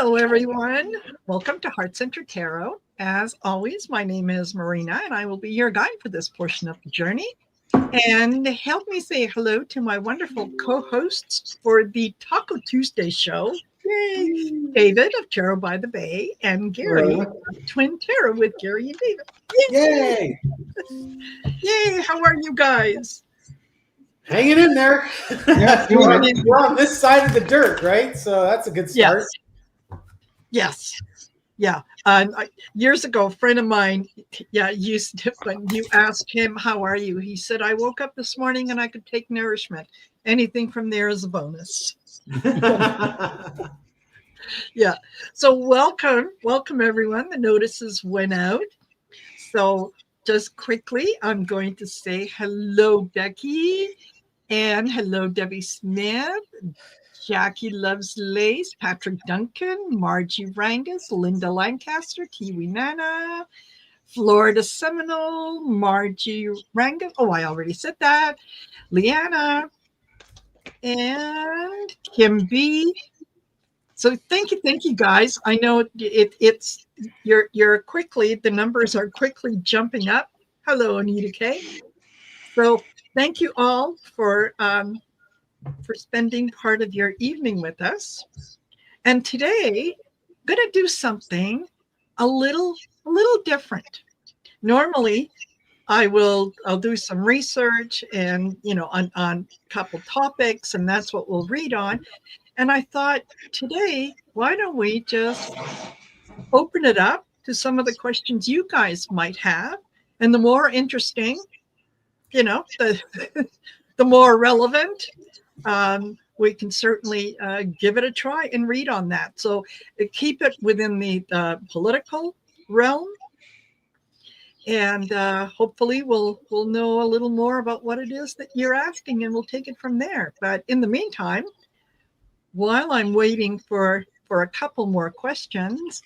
Hello, everyone. Welcome to Heart Center Tarot. As always, my name is Marina, and I will be your guide for this portion of the journey. And help me say hello to my wonderful co-hosts for the Taco Tuesday show. Yay! David of Tarot by the Bay and Gary of Twin Tarot with Gary and David. Yay! Yay! How are you guys? Hanging in there. Yeah, we're on this side of the dirt, right? So that's a good start. Yes. Yeah. Years ago, a friend of mine, used to, when you asked him, how are you? He said, I woke up this morning and I could take nourishment. Anything from there is a bonus. Yeah. So welcome everyone. The notices went out. So just quickly, I'm going to say hello, Becky, and hello, Debbie Smith. Jackie Loves Lace, Patrick Duncan, Margie Rangus, Linda Lancaster, Kiwi Nana, Florida Seminole, Margie Rangus. Oh, I already said that. Leanna and Kim B. So thank you guys. I know it's you're quickly, the numbers are quickly jumping up. Hello, Anita K. So thank you all for spending part of your evening with us. And today, I'm going to do something a little different. Normally, I'll do some research and, on a couple topics, and that's what we'll read on. And I thought today, why don't we just open it up to some of the questions you guys might have? And the more interesting, the more relevant, we can certainly give it a try and read on that. So keep it within the political realm, and hopefully we'll know a little more about what it is that you're asking, and we'll take it from there. But in the meantime, while I'm waiting for a couple more questions,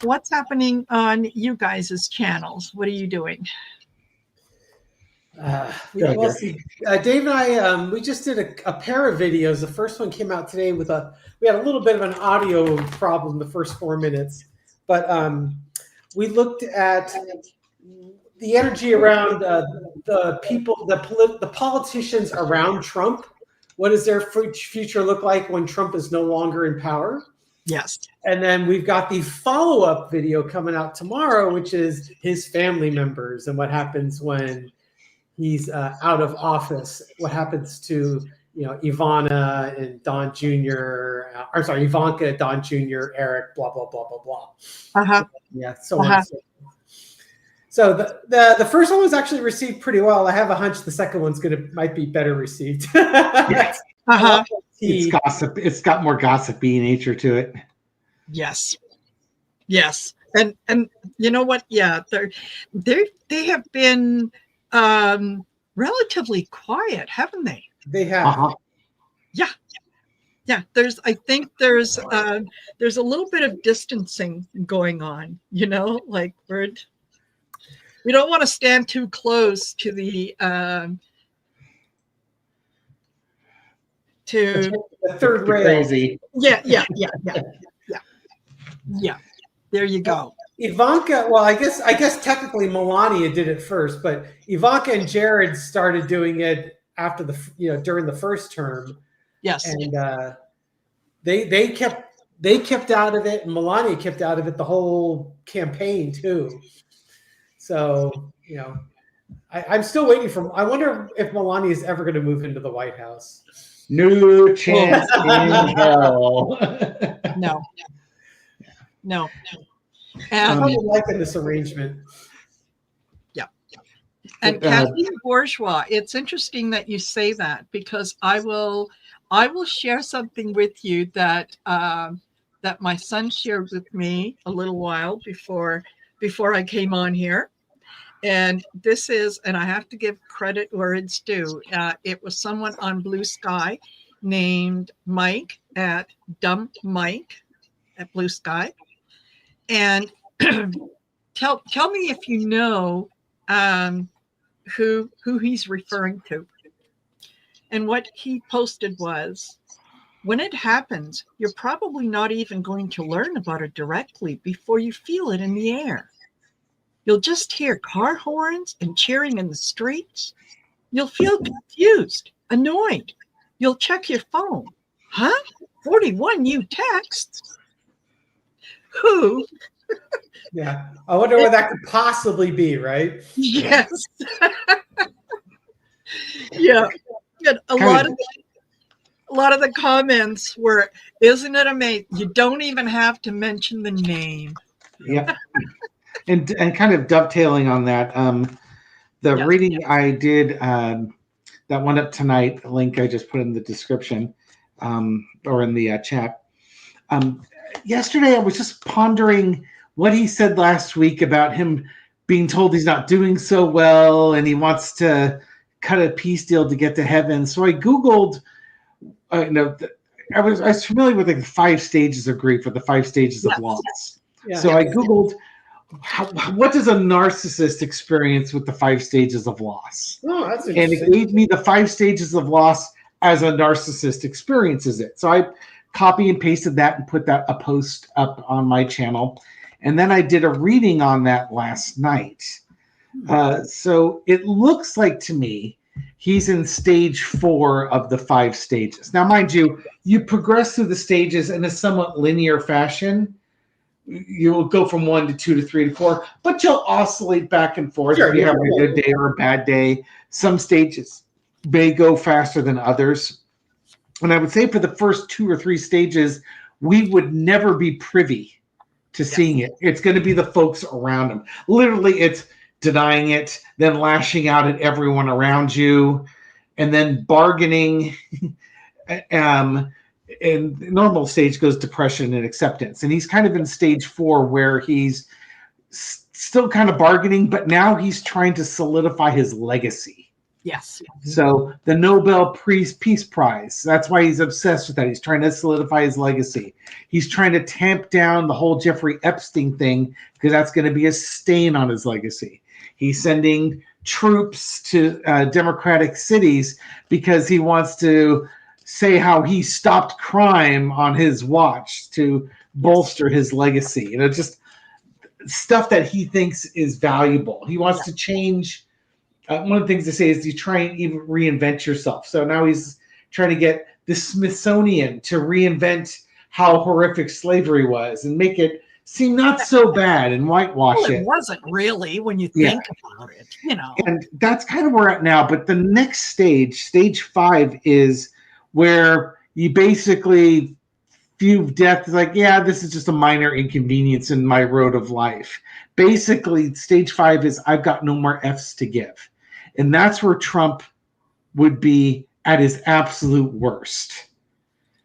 what's happening on you guys' channels? What are you doing? Dave and I, we just did a pair of videos. The first one came out today we had a little bit of an audio problem the first 4 minutes, but we looked at the energy around the people, the politicians around Trump. What does their future look like when Trump is no longer in power? Yes. And then we've got the follow-up video coming out tomorrow, which is his family members and what happens when he's out of office. What happens to Ivana and Don Jr. Ivanka, Don Jr., Eric, blah blah blah blah blah. Yeah, so on. So the first one was actually received pretty well. I have a hunch the second one's might be better received. Yes. It's gossip. It's got more gossipy nature to it. Yes. And you know what? Yeah, they have been relatively quiet, haven't they? They have. Yeah. I think there's a little bit of distancing going on. Like we don't want to stand too close to the third rail. Crazy. Yeah. There you go. Ivanka, well, I guess technically Melania did it first, but Ivanka and Jared started doing it after during the first term. Yes. And they kept out of it, and Melania kept out of it the whole campaign too. So, I'm still waiting I wonder if Melania is ever going to move into the White House. No chance in hell. No. And I'm liking this arrangement. Yeah. And Kathleen Bourgeois, it's interesting that you say that, because I will share something with you that that my son shared with me a little while before I came on here. And this is, and I have to give credit where it's due. It was someone on Blue Sky named Mike at Dumb Mike at Blue Sky. And tell me if you know who he's referring to. And what he posted was, When it happens, you're probably not even going to learn about it directly before you feel it in the air. You'll just hear car horns and cheering in the streets. You'll feel confused, annoyed. You'll check your phone. Huh? 41 new texts? Who? Yeah. I wonder what that could possibly be, right? Yes. Yeah. And a lot of the comments were, isn't it amazing? You don't even have to mention the name. Yeah. And kind of dovetailing on that, the reading I did that went up tonight, the link I just put in the description or in the chat. Yesterday, I was just pondering what he said last week about him being told he's not doing so well and he wants to cut a peace deal to get to heaven. So I Googled, I was familiar with the 5 stages of grief or the 5 stages of loss. Yeah. So I Googled, what does a narcissist experience with the 5 stages of loss? Oh, that's interesting. And it gave me the 5 stages of loss as a narcissist experiences it. So I copy and pasted that and put a post up on my channel. And then I did a reading on that last night. So it looks like to me he's in stage 4 of the 5 stages. Now, mind you, you progress through the stages in a somewhat linear fashion. You'll go from 1 to 2 to 3 to 4, but you'll oscillate back and forth. Sure, if you have a good day or a bad day. Some stages may go faster than others. And I would say for the first 2 or 3 stages, we would never be privy to seeing it. It's going to be the folks around him. Literally, it's denying it, then lashing out at everyone around you, and then bargaining. And normal stage goes depression and acceptance. And he's kind of in stage 4 where he's still kind of bargaining, but now he's trying to solidify his legacy. Yes. So the Nobel Peace Prize, that's why he's obsessed with that. He's trying to solidify his legacy. He's trying to tamp down the whole Jeffrey Epstein thing because that's going to be a stain on his legacy. He's sending troops to democratic cities because he wants to say how he stopped crime on his watch to bolster his legacy. You know, just stuff that he thinks is valuable. He wants to change. One of the things they say is you try and even reinvent yourself. So now he's trying to get the Smithsonian to reinvent how horrific slavery was and make it seem not so bad and whitewash it. It wasn't really when you think about it, you know. And that's kind of where we're at now. But the next stage, stage 5, is where you basically view death as like, yeah, this is just a minor inconvenience in my road of life. Basically, stage 5 is I've got no more F's to give. And that's where Trump would be at his absolute worst.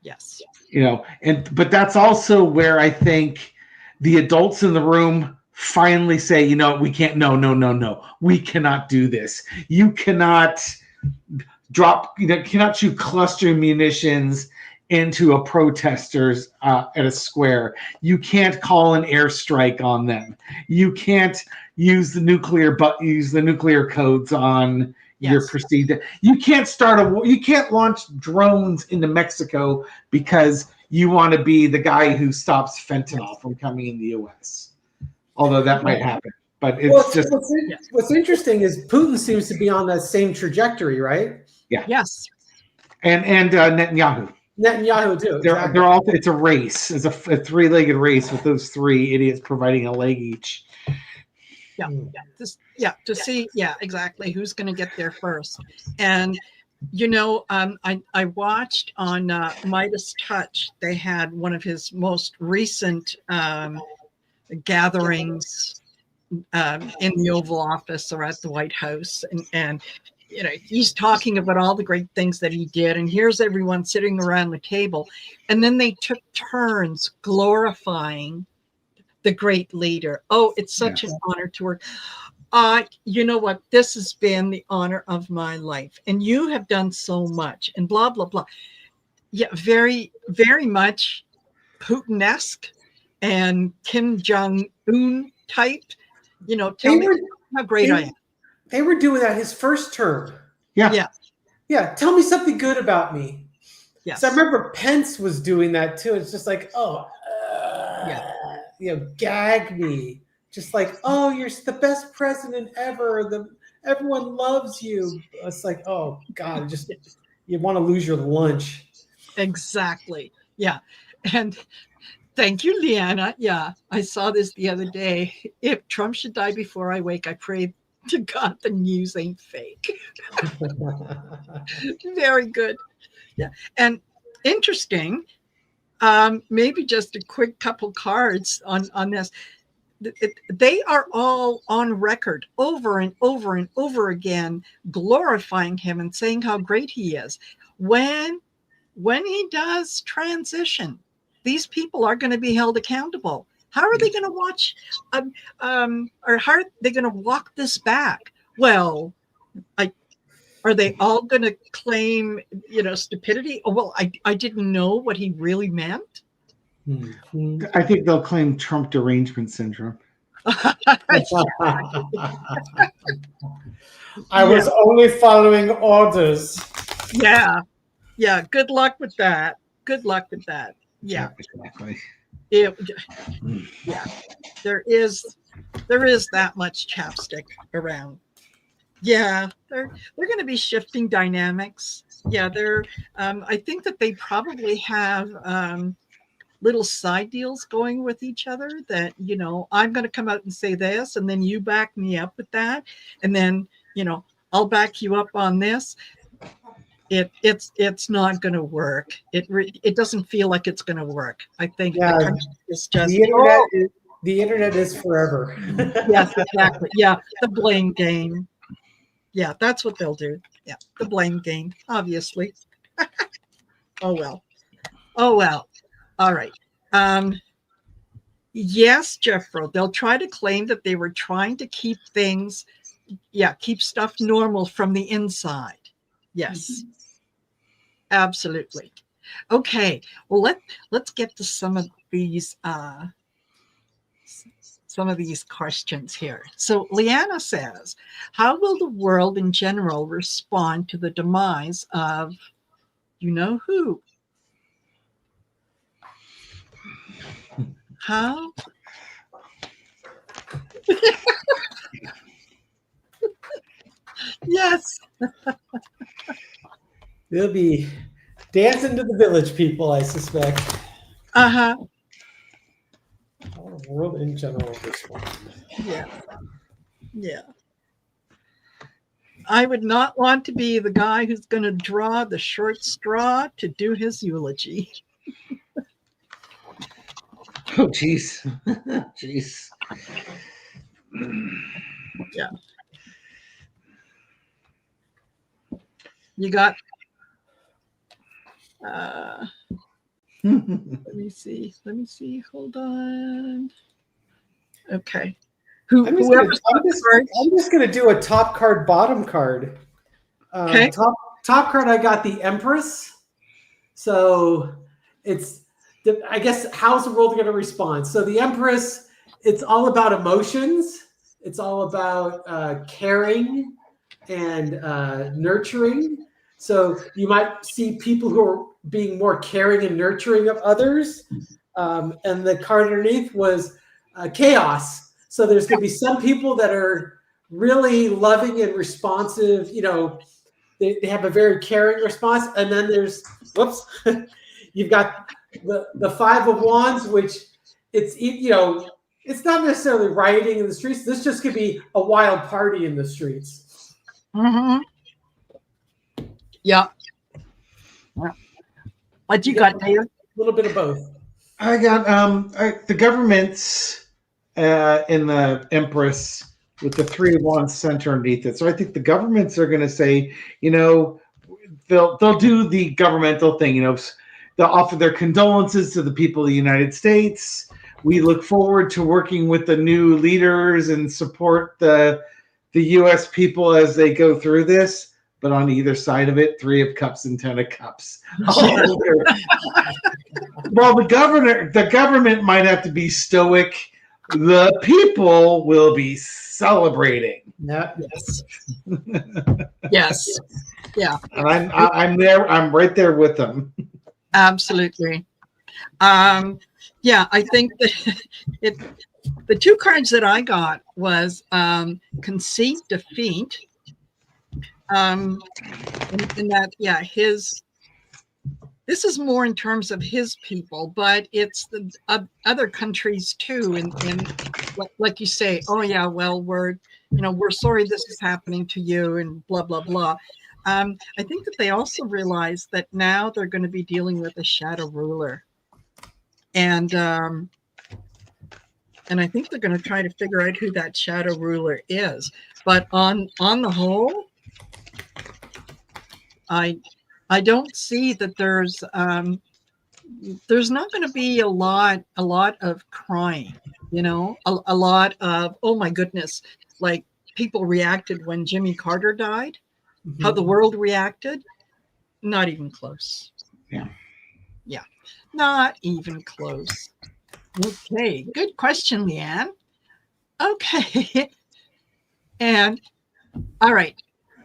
Yes. You know, but that's also where I think the adults in the room finally say, you know, we can't, no. We cannot do this. You cannot cannot shoot cluster munitions into a protesters at a square. You can't call an airstrike on them. You can't use the nuclear codes on your perceived. You can't start a war. You can't launch drones into Mexico because you want to be the guy who stops fentanyl from coming in the U.S. Although that might happen, but it's what's interesting is Putin seems to be on that same trajectory, right? Yeah. Yes. And Netanyahu. Netanyahu too. They're all. It's a race. It's a 3-legged race with those 3 idiots providing a leg each. To see exactly who's going to get there first. And you know, I watched on Midas Touch. They had one of his most recent gatherings in the Oval Office or at the White House, and you know, he's talking about all the great things that he did, and here's everyone sitting around the table, and then they took turns glorifying the great leader. Oh, it's such an honor to work. You know what? This has been the honor of my life, and you have done so much, and blah blah blah. Yeah, very very much Putin-esque and Kim Jong-un type. You know, tell me how great I am. They were doing that his first term. Yeah. Tell me something good about me. Yes. So I remember Pence was doing that too. It's just like, Yeah. Gag me. Just like, oh, you're the best president ever. Everyone loves you. It's like, oh God, just you want to lose your lunch. Exactly. Yeah. And thank you, Leanna. Yeah, I saw this the other day. If Trump should die before I wake, I pray to God the news ain't fake. Very good. Yeah. And interesting, maybe just a quick couple cards on this. They are all on record over and over and over again, glorifying him and saying how great he is. When he does transition, these people are going to be held accountable. How are they going to watch, or how are they going to walk this back? Well, are they all going to claim, stupidity? Oh, well, I didn't know what he really meant. I think they'll claim Trump derangement syndrome. I was only following orders. Yeah. Yeah. Good luck with that. Good luck with that. Yeah. Exactly. Yeah. There is that much chapstick around. Yeah, they're going to be shifting dynamics. Yeah, I think that they probably have little side deals going with each other. That I'm going to come out and say this, and then you back me up with that, and then I'll back you up on this. It's not going to work. It doesn't feel like it's going to work. I think the country is just the internet is forever. Yes, exactly. Yeah, the blame game. Yeah, that's what they'll do. Yeah, the blame game, obviously. Oh well. All right. Yes, Jeffro, they'll try to claim that they were trying to keep stuff normal from the inside. Yes, absolutely. Okay, well let's get to some of these questions here. So Leanna says, how will the world in general respond to the demise of you know who? How? Yes. They'll be dancing to the village people, I suspect. Uh-huh. How will the world in general respond? Yeah. Yeah. I would not want to be the guy who's going to draw the short straw to do his eulogy. Oh, jeez. Jeez. Yeah. You got let me see. Hold on. Okay. I'm just going to do a top card, bottom card. Okay. Top card, I got the Empress. So it's, I guess, how's the world going to respond? So the Empress, it's all about emotions. It's all about caring and nurturing. So you might see people who are being more caring and nurturing of others. And the card underneath was chaos. So there's going to be some people that are really loving and responsive. They have a very caring response. And then there's, you've got the Five of Wands, which it's not necessarily rioting in the streets. This just could be a wild party in the streets. Mm-hmm. Yeah. What you got, Dave? A little bit of both. I got the government's in the Empress with the Three of Wands center underneath it. So I think the governments are going to say, they'll do the governmental thing. They'll offer their condolences to the people of the United States. We look forward to working with the new leaders and support the U.S. people as they go through this. But on either side of it, Three of Cups and Ten of Cups. Well, the government might have to be stoic. The people will be celebrating. Yeah. Yes. Yes. Yeah, And I'm there. I'm right there with them. absolutely. Yeah, I think that it. The two cards that I got was conceit, defeat. In that, yeah, his. This is more in terms of his people, but it's the other countries too. And like you say, oh yeah, well we're sorry this is happening to you, and blah blah blah. I think that they also realize that now they're going to be dealing with a shadow ruler, and I think they're going to try to figure out who that shadow ruler is. But on the whole, I don't see that there's not going to be a lot of crying, a lot of, oh my goodness, like people reacted when Jimmy Carter died, how the world reacted. Not even close. Yeah. Yeah, not even close. Okay, good question, Leanne. Okay. And all right,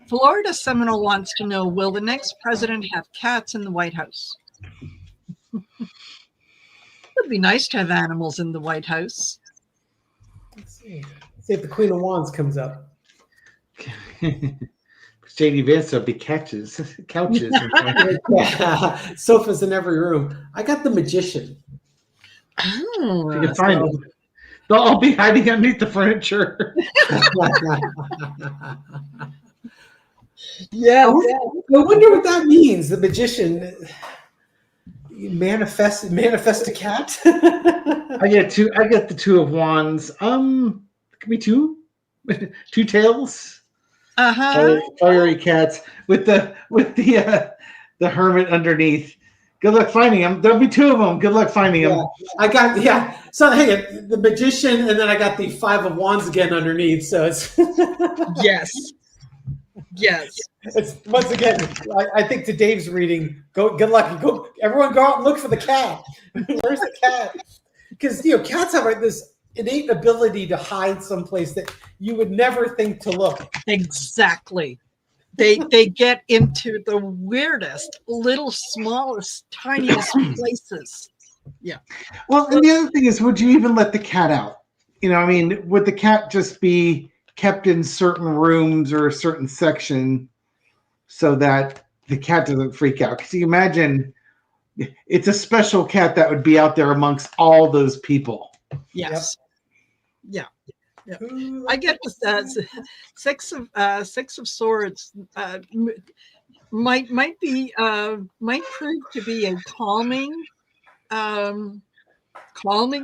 Florida Seminole wants to know, will the next president have cats in the White House? It would be nice to have animals in the White House. Let's see if the Queen of Wands comes up. JD Vance will be couches. Yeah. Sofas in every room. I got the Magician. Oh, You can find them. They'll all be hiding underneath the furniture. yeah. I wonder what that means. The Magician manifest a cat. I get two. I get the Two of Wands. It could be two tails. Fiery cats with the hermit underneath. Good luck finding them. There'll be two of them. Good luck finding them. I got So hey, the Magician, and then I got the Five of Wands again underneath. So it's yes. It's once again. I think to Dave's reading. Good luck. Go. Everyone, go out and look for the cat. Where's the cat? Because cats have this innate ability to hide someplace that you would never think to look. Exactly. They get into the weirdest, little, smallest, tiniest places. Yeah. Well, and the other thing is, would you even let the cat out? Would the cat just be kept in certain rooms or a certain section so that the cat doesn't freak out? Because you imagine it's a special cat that would be out there amongst all those people. Yes. Yep. Yeah. I get the Six of Swords might prove to be a calming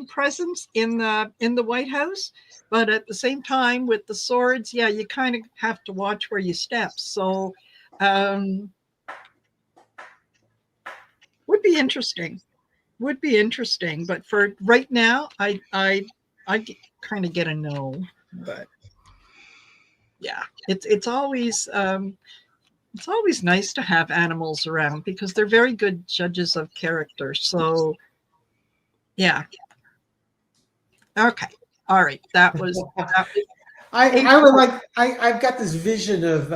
presence in the White House, but at the same time with the swords, yeah, you kind of have to watch where you step. So would be interesting, but for right now, I kind of get a no. But yeah, it's always nice to have animals around because they're very good judges of character. So yeah. Okay. All right. That was I've got this vision of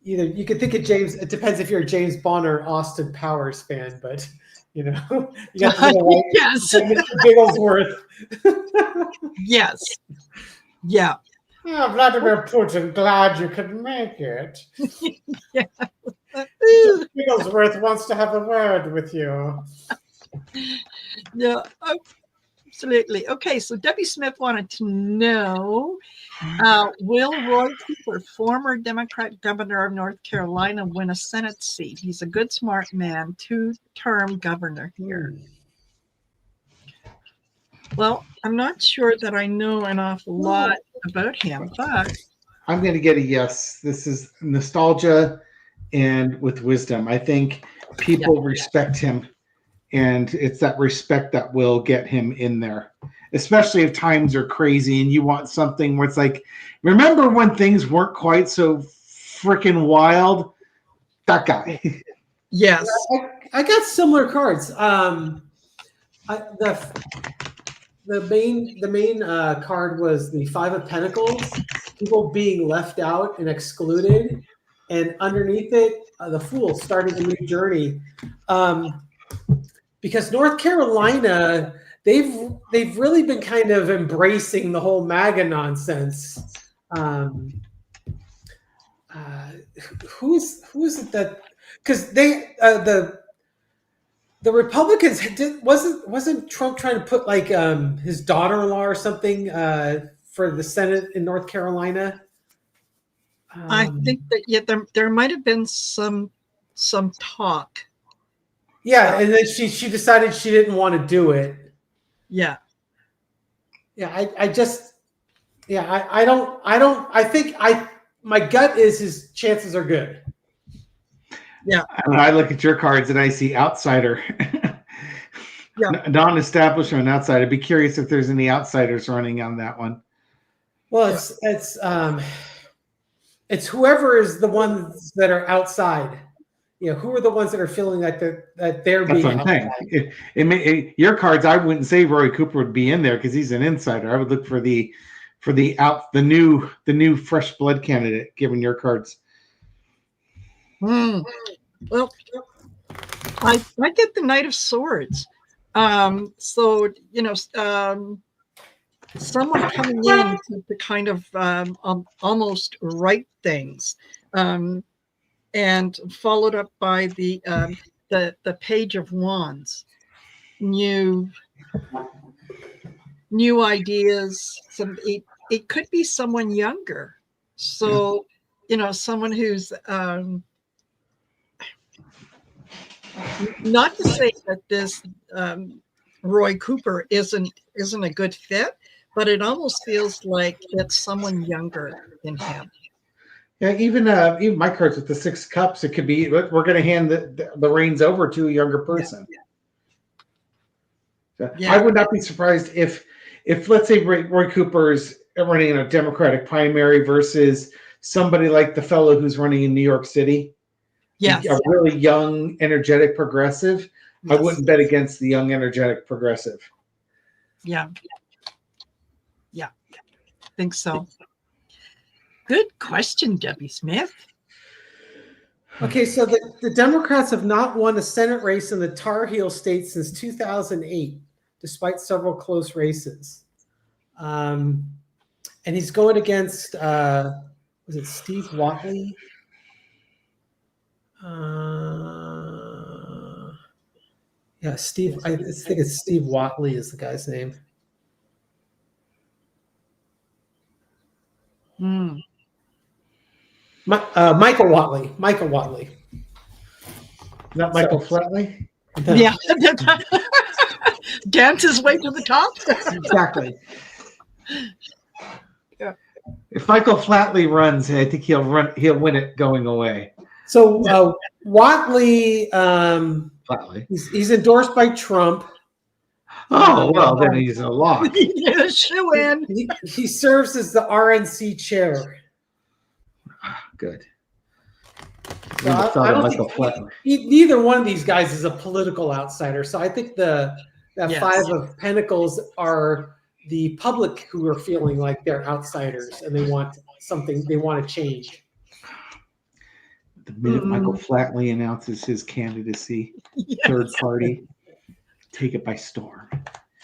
either you could think of James. It depends if you're a James Bond or Austin Powers fan, but you got the yes, Bigglesworth. Yes. Yeah. Oh, Vladimir Putin, glad you could make it. Yeah. Bigglesworth wants to have a word with you. Yeah, absolutely. Okay, so Debbie Smith wanted to know, will Roy Cooper, former Democrat governor of North Carolina, win a Senate seat? He's a good, smart man, 2-term governor here. Well, I'm not sure that I know an awful lot about him, but I'm going to get a yes. This is nostalgia and with wisdom. I think people respect him, and it's that respect that will get him in there, especially if times are crazy and you want something where it's like, remember when things weren't quite so freaking wild? That guy. Yes. I got similar cards. The main card was the Five of Pentacles, people being left out and excluded. and underneath it, the Fool starting a new journey. Because North Carolina, they've really been kind of embracing the whole MAGA nonsense. Who is it that? Because they the Republicans wasn't Trump trying to put like his daughter-in-law or something for the Senate in North Carolina? I think that there might have been some talk. Yeah, and then she decided she didn't want to do it. Yeah. Yeah, I think my gut is his chances are good. Yeah. And I look at your cards and I see outsider. Yeah. Non-establishment outside. I'd be curious if there's any outsiders running on that one. Well, it's whoever is the ones that are outside. Who are the ones that are feeling like they're That's being what I'm saying. Your cards, I wouldn't say Roy Cooper would be in there because he's an insider. I would look for the new fresh blood candidate. Given your cards, well, I get the Knight of Swords. So someone coming in to kind of almost right things. And followed up by the Page of Wands, new ideas. It could be someone younger, so someone who's not to say that this Roy Cooper isn't a good fit, but it almost feels like it's someone younger than him. Yeah, even my cards with the 6 cups, it could be we're going to hand the reins over to a younger person. Yeah. I would not be surprised if let's say Roy Cooper's running in a Democratic primary versus somebody like the fellow who's running in New York City. Yes. A really young, energetic progressive. Yes. I wouldn't bet against the young, energetic progressive. Yeah. Yeah. I think so. Good question, Debbie Smith. Okay, so the Democrats have not won a Senate race in the Tar Heel state since 2008, despite several close races. And he's going against, was it Steve Watley? Yeah, Steve. I think it's Steve Watley is the guy's name. Michael Watley. Michael Watley. Not Michael Flatley? No. Yeah. Dance his way to the top. Exactly. Yeah. If Michael Flatley runs, I think he'll win it going away. So Watley, he's endorsed by Trump. Oh, well, then he's a lock. Yeah, shoo-in. He serves as the RNC chair. Good. So I don't think neither one of these guys is a political outsider. So I think that yes. 5 of Pentacles are the public who are feeling like they're outsiders and they want something, they want to change. The minute Michael Flatley announces his candidacy, yes. Third party, take it by storm.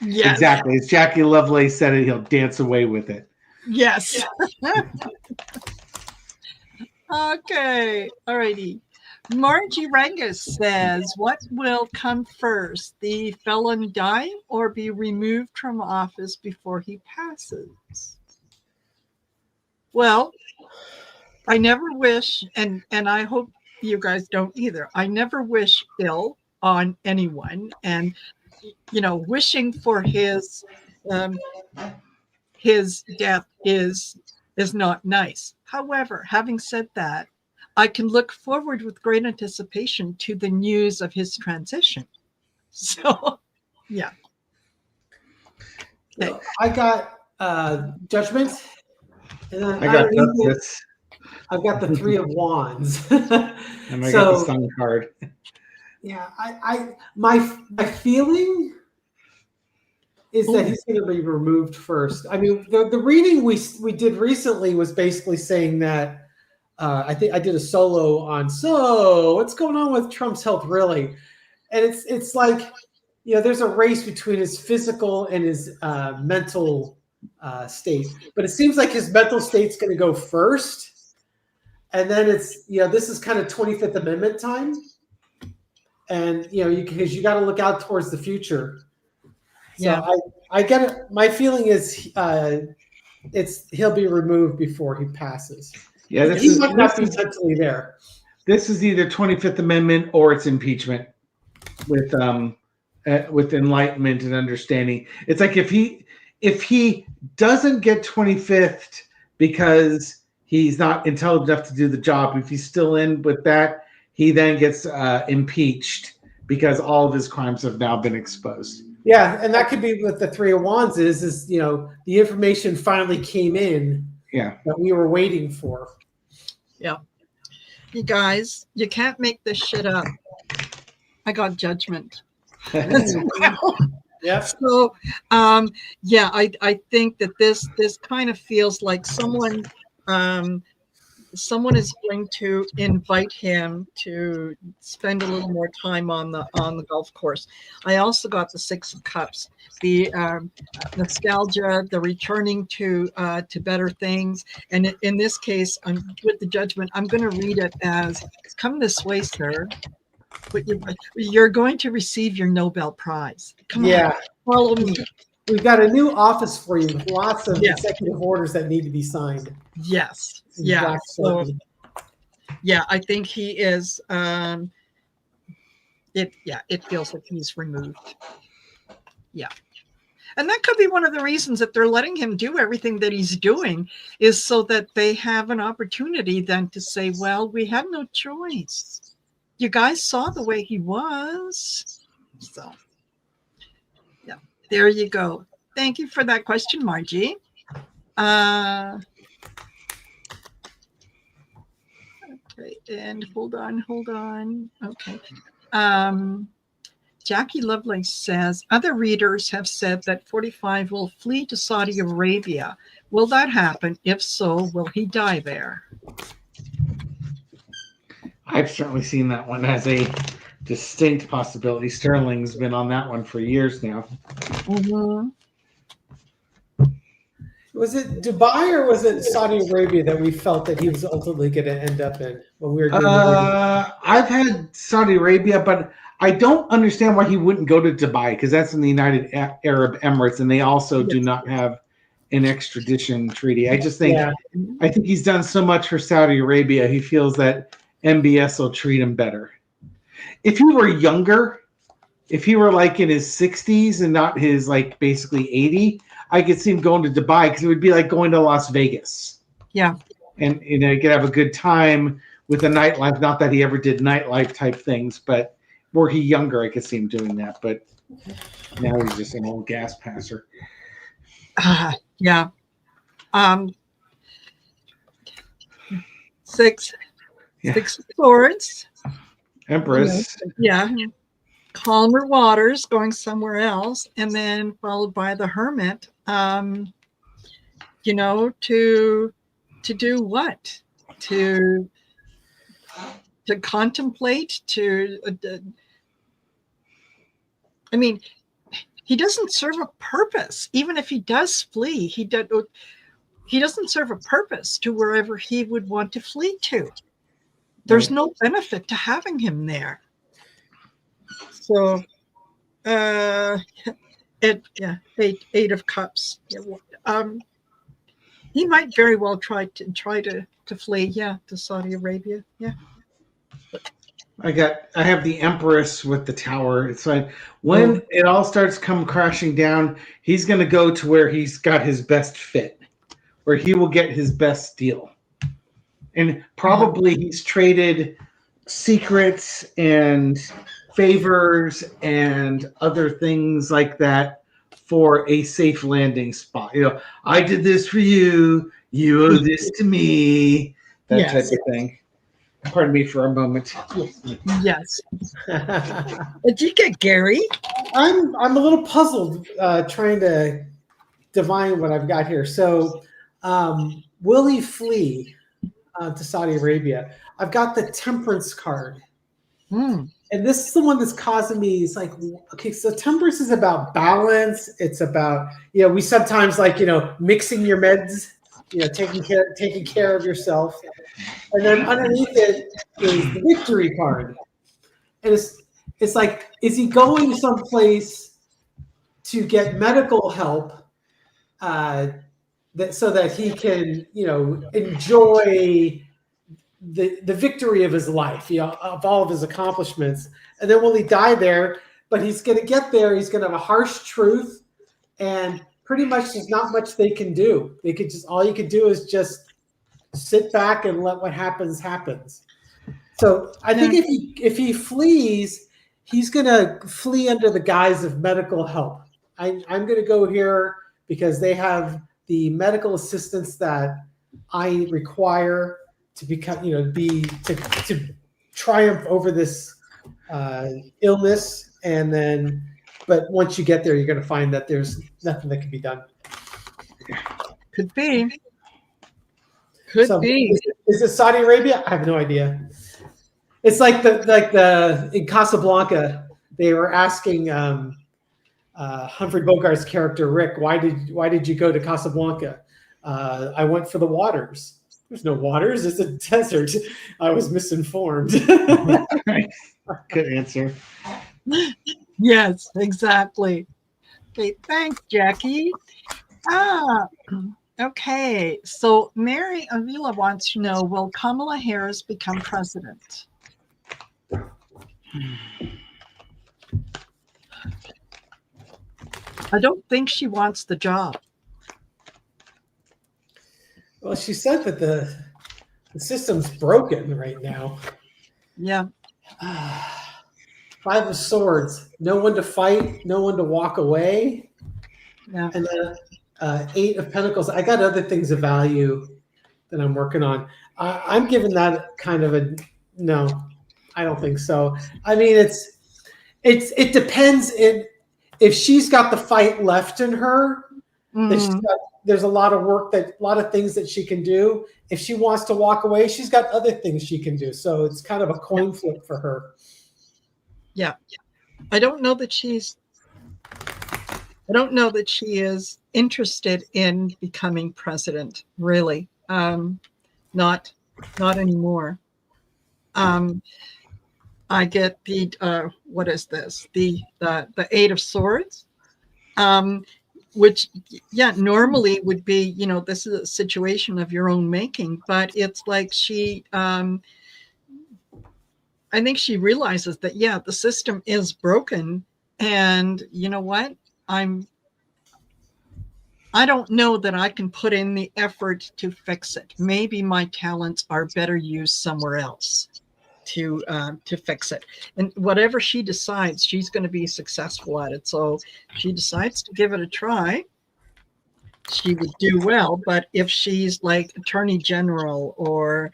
Yes. Exactly. As Jackie Lovelace said it, he'll dance away with it. Yes. Okay. All righty. Margie Rangus says, what will come first, the felon dying or be removed from office before he passes? Well, I never wish, and I hope you guys don't either. I never wish ill on anyone, and wishing for his death is not nice. However, having said that, I can look forward with great anticipation to the news of his transition. So, yeah. Okay. I got Judgment, and then I've got the 3 of Wands, and I got the Sun card. Yeah, my feeling is that he's going to be removed first. I mean, the reading we did recently was basically saying that I think I did a solo on so what's going on with Trump's health really, and it's like there's a race between his physical and his mental state, but it seems like his mental state's going to go first, and then it's this is kind of 25th Amendment time, and because you got to look out towards the future. So I get it. My feeling is he'll be removed before he passes. Yeah, he might not be mentally there. This is either 25th Amendment or it's impeachment with enlightenment and understanding. It's like if he doesn't get 25th because he's not intelligent enough to do the job, if he's still in with that, he then gets impeached because all of his crimes have now been exposed. Yeah, and that could be what the Three of Wands is the information finally came in. Yeah, that we were waiting for. Yeah, you guys, you can't make this shit up. I got judgment. Yeah. So, I think that this kind of feels like someone is going to invite him to spend a little more time on the golf course. I also got the Six of Cups, the nostalgia, the returning to better things. And in this case, with the judgment, I'm going to read it as, "Come this way, sir. But you're going to receive your Nobel Prize. Come on, follow me." We've got a new office for you with lots of executive orders that need to be signed. Yes. Yeah. So, I think he is. It feels like he's removed. Yeah. And that could be one of the reasons that they're letting him do everything that he's doing, is so that they have an opportunity then to say, well, we had no choice. You guys saw the way he was. So, yeah, there you go. Thank you for that question, Margie. Okay, and hold on. Okay. Jackie Lovelace says, other readers have said that 45 will flee to Saudi Arabia. Will that happen? If so, will he die there? I've certainly seen that one as a distinct possibility. Sterling's been on that one for years now. Mm-hmm. Was it Dubai or was it Saudi Arabia that we felt that he was ultimately going to end up in when we were doing I've had Saudi Arabia, but I don't understand why he wouldn't go to Dubai, because that's in the United Arab Emirates, and they also do not have an extradition treaty. I just think I think he's done so much for Saudi Arabia, he feels that MBS will treat him better. If he were younger, if he were like in his 60s and not his like basically 80, I could see him going to Dubai, because it would be like going to Las Vegas. Yeah. And you could have a good time with the nightlife. Not that he ever did nightlife type things, but were he younger, I could see him doing that. But now he's just an old gas passer. Yeah. Six of Swords. Empress. Yeah. Calmer waters, going somewhere else, and then followed by the Hermit. To do what? To contemplate, I mean, he doesn't serve a purpose. Even if he does flee, he doesn't serve a purpose to wherever he would want to flee to. There's no benefit to having him there. So, Eight of Cups. He might very well try to flee, to Saudi Arabia. Yeah. I have the Empress with the Tower. It's like when it all starts come crashing down, he's going to go to where he's got his best fit, where he will get his best deal. And probably he's traded secrets and favors and other things like that for a safe landing spot. I did this for you. You owe this to me. That type of thing. Pardon me for a moment. Yes. Did you get Gary? I'm a little puzzled trying to divine what I've got here. So, will he flee? to Saudi Arabia. I've got the temperance card. Hmm. And this is the one that's causing me. It's like, okay, so temperance is about balance. It's about, we sometimes like, mixing your meds, taking care of yourself. And then underneath it is the victory card. And it's like, is he going someplace to get medical help so that he can, enjoy the victory of his life, of all of his accomplishments. And then will he die there? But he's going to get there. He's going to have a harsh truth, and pretty much there's not much they can do. All you can do is just sit back and let what happens happens. So I think if he flees, he's going to flee under the guise of medical help. I'm going to go here because they have the medical assistance that I require to become, to triumph over this illness. And then, but once you get there, you're going to find that there's nothing that can be done. Could be. Could be. Is it Saudi Arabia? I have no idea. It's like the in Casablanca, they were asking Humphrey Bogart's character Rick, why did you go to Casablanca? I went for the waters. There's no waters. It's a desert. I was misinformed. Good answer. Yes, exactly. Okay, thanks, Jackie. Okay. So Mary Avila wants to know, will Kamala Harris become president? I don't think she wants the job. Well, she said that the system's broken right now. Yeah. Five of Swords. No one to fight. No one to walk away. Yeah. And then Eight of Pentacles. I got other things of value that I'm working on. I'm giving that kind of a no. I don't think so. I mean, it depends if she's got the fight left in her. Mm-hmm. There's a lot of things that she can do. If she wants to walk away, she's got other things she can do. So it's kind of a coin flip for her. Yeah. I don't know that she is interested in becoming president, really. Not anymore. I get the what is this? The Eight of Swords. Which, normally would be, this is a situation of your own making, but it's like I think she realizes that, the system is broken. And you know what? I don't know that I can put in the effort to fix it. Maybe my talents are better used somewhere else to fix it. And whatever she decides, she's going to be successful at it. So she decides to give it a try, she would do well. But if she's like Attorney General or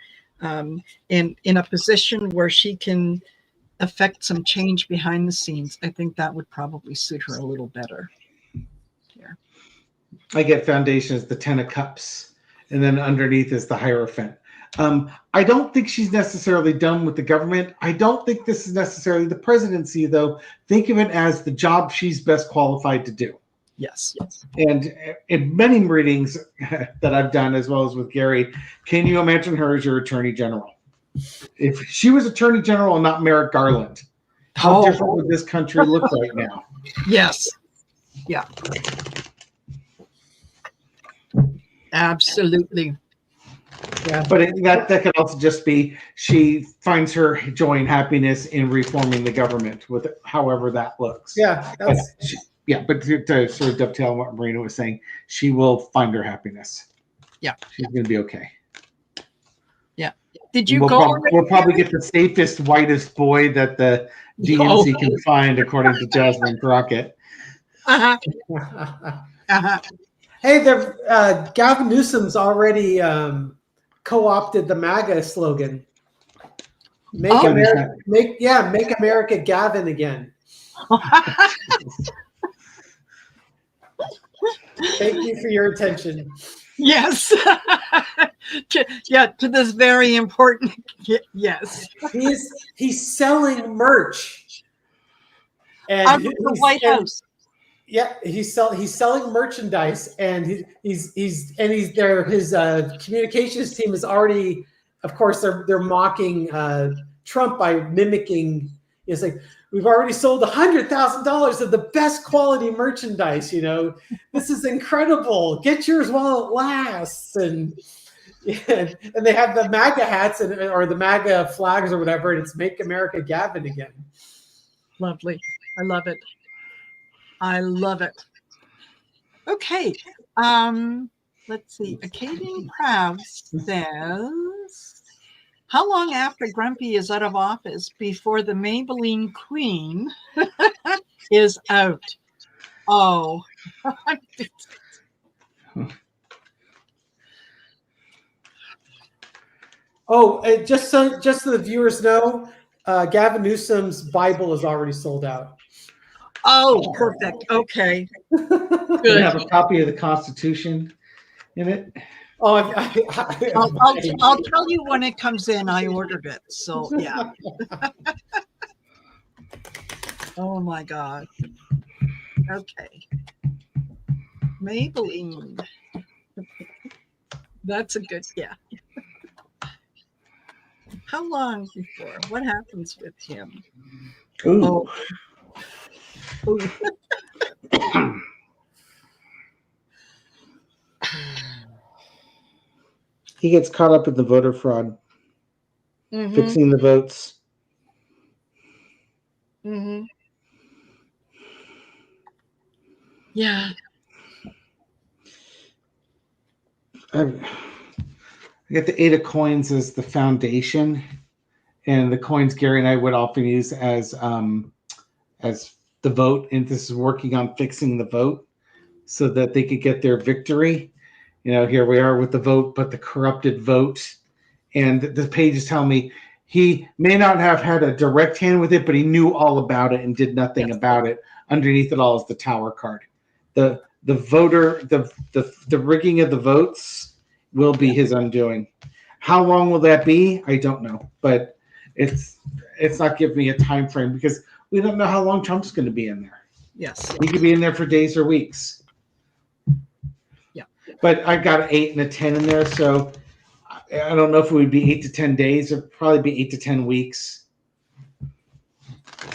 in a position where she can affect some change behind the scenes, I think that would probably suit her a little better. Here. I get Foundation as the Ten of Cups, and then underneath is the Hierophant. I don't think she's necessarily done with the government. I don't think this is necessarily the presidency, though. Think of it as the job she's best qualified to do. Yes. And in many readings that I've done, as well as with Gary, can you imagine her as your Attorney General? If she was Attorney General and not Merrick Garland, how different would this country look right now? Yes. Yeah. Absolutely. Yeah, but that could also just be she finds her joy and happiness in reforming the government, with however that looks. Yeah, but to sort of dovetail on what Marina was saying, she will find her happiness. Yeah, she's going to be okay. Yeah. Did you go? We'll probably get the safest, whitest boy that the DNC can find, according to Jasmine Crockett. Uh-huh. Hey, Gavin Newsom's already co-opted the MAGA slogan. Make America Gavin again. Thank you for your attention. Yes. to this very important. Yes, He's selling merch, and out of the White House. yeah, he's selling merchandise, and he's there. His communications team is already, of course, they're mocking Trump by mimicking. It's like, we've already sold $100,000 of the best quality merchandise. This is incredible. Get yours while it lasts. And they have the MAGA hats or the MAGA flags or whatever, and it's "Make America Gavin Again." Lovely. I love it. I love it. Okay. Let's see. Acadian Proud says, how long after Grumpy is out of office before the Maybelline Queen is out? Oh. Oh, just so the viewers know, Gavin Newsom's Bible is already sold out. Oh, perfect. Okay. They Good. have a copy of the Constitution in it. Oh, I'll tell you when it comes in. I ordered it. So, yeah. Oh, my God. Okay. Maybelline. That's a good, yeah. How long before? What happens with him? Ooh. Oh. He gets caught up in the voter fraud, fixing the votes. Yeah. I get the 8 of coins as the foundation, and the coins Gary and I would often use as the vote. And this is working on fixing the vote so that they could get their victory. Here we are with the vote, but the corrupted vote. And the page is telling me he may not have had a direct hand with it, but he knew all about it and did nothing about it. Underneath it all is the Tower card. The voter, the rigging of the votes will be his undoing. How long will that be? I don't know, but it's not giving me a time frame because we don't know how long Trump's going to be in there. Yes. He could be in there for days or weeks. Yeah. But I got an 8 and a 10 in there, so I don't know if it would be 8 to 10 days. It'd probably be 8 to 10 weeks.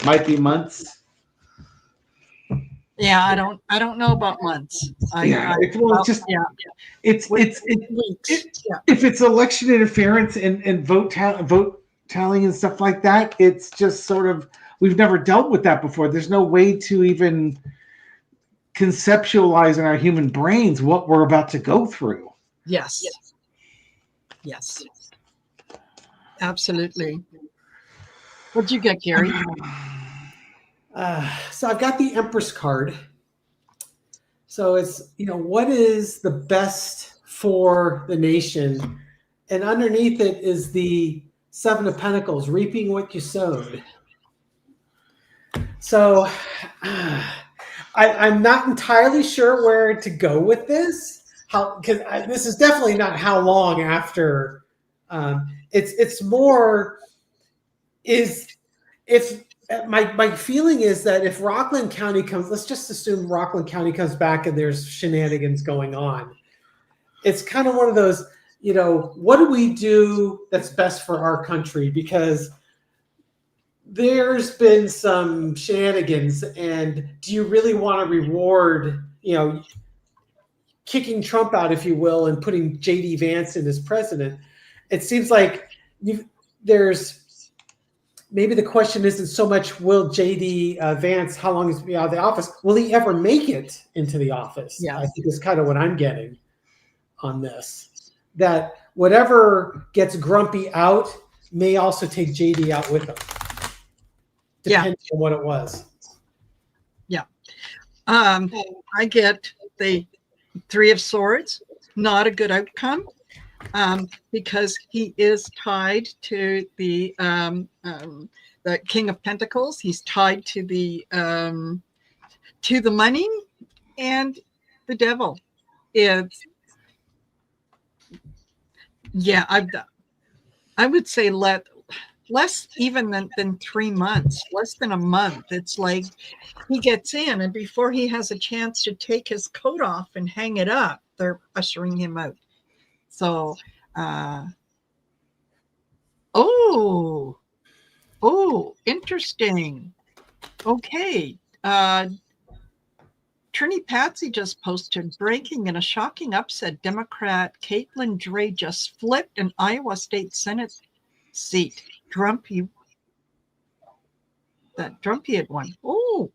Might be months. Yeah, I don't know about months. It's weeks. If it's election interference and vote tallying and stuff like that, it's just sort of, we've never dealt with that before. There's no way to even conceptualize in our human brains what we're about to go through. Yes. Absolutely. What'd you get, Gary? So I've got the Empress card. So it's, what is the best for the nation? And underneath it is the 7 of Pentacles, reaping what you sowed. So I'm not entirely sure where to go with this. Because this is definitely not how long after. It's more if my feeling is that if Rockland County comes, let's just assume Rockland County comes back and there's shenanigans going on. It's kind of one of those, what do we do that's best for our country? Because there's been some shenanigans, and do you really want to reward, kicking Trump out, if you will, and putting J.D. Vance in as president? It seems like maybe the question isn't so much will J.D. Vance, how long is he out of the office? Will he ever make it into the office? Yeah. I think is kind of what I'm getting on this. That whatever gets Grumpy out may also take J.D. out with him, depending on what it was. Yeah. I get the 3 of Swords, not a good outcome. Because he is tied to the King of Pentacles. He's tied to the money, and the Devil. Yeah, I would say less even than 3 months, less than a month. It's like he gets in, and before he has a chance to take his coat off and hang it up, they're ushering him out. So, oh, interesting. Okay. Trini Patsy just posted breaking in a shocking upset. Democrat Caitlin Dre just flipped an Iowa State Senate seat. Drumpy had won. Oh,